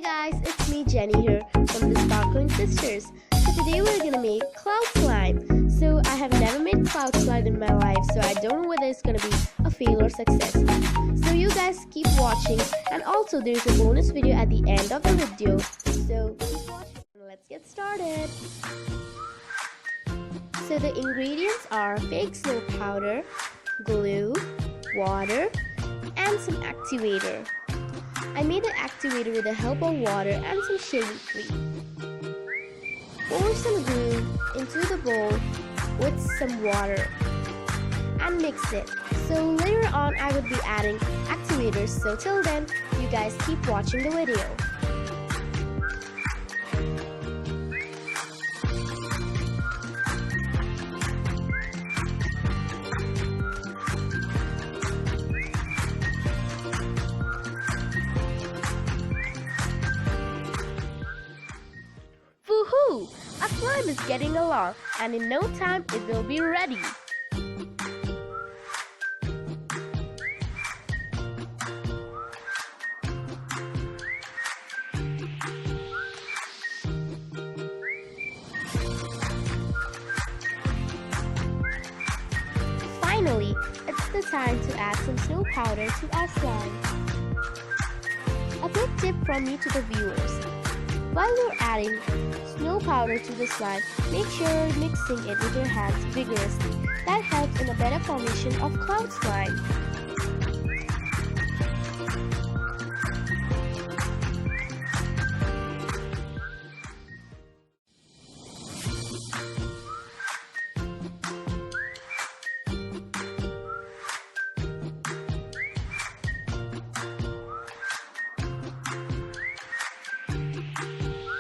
Guys, it's me Jenny here from the Sparkling Sisters. So today we're gonna make cloud slime. So I have never made cloud slime in my life, so I don't know whether it's gonna be a fail or success. So you guys keep watching, and also there's a bonus video at the end of the video. So keep watching. Let's get started. So the ingredients are fake snow powder, glue, water, and some activator. I made the activator with the help of water and some shaving cream. Pour some glue into the bowl with some water and mix it. So later on I would be adding activators, so till then you guys keep watching the video. Woohoo! Our slime is getting along, and in no time it will be ready. Finally, it's the time to add some snow powder to our slime. A quick tip from me to the viewers. While you're adding snow powder to the slime, make sure you're mixing it with your hands vigorously. That helps in a better formation of cloud slime.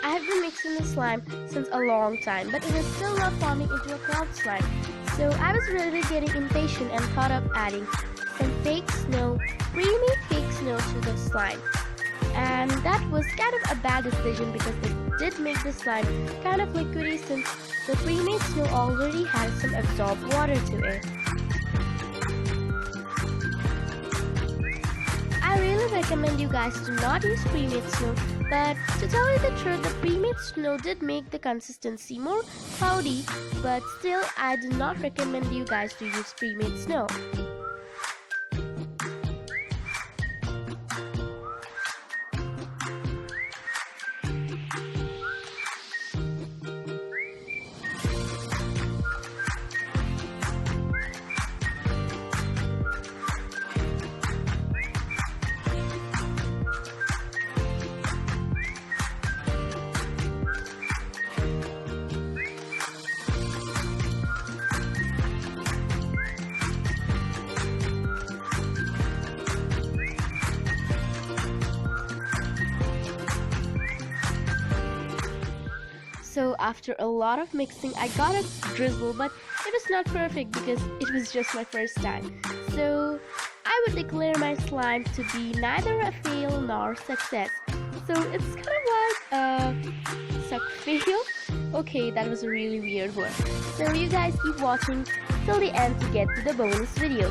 I have been mixing the slime since a long time, but it is still not forming into a cloud slime. So I was really getting impatient and thought of adding some fake snow, pre-made fake snow to the slime. And that was kind of a bad decision because it did make the slime kind of liquidy since the pre-made snow already had some absorbed water to it. I really recommend you guys to not use pre-made snow, but to tell you the truth, the pre-made snow did make the consistency more cloudy, but still I do not recommend you guys to use pre-made snow. So after a lot of mixing, I got a drizzle, but it was not perfect because it was just my first time. So I would declare my slime to be neither a fail nor success. So it's kind of like a suck fail. Okay, that was a really weird word. So you guys keep watching till the end to get to the bonus video.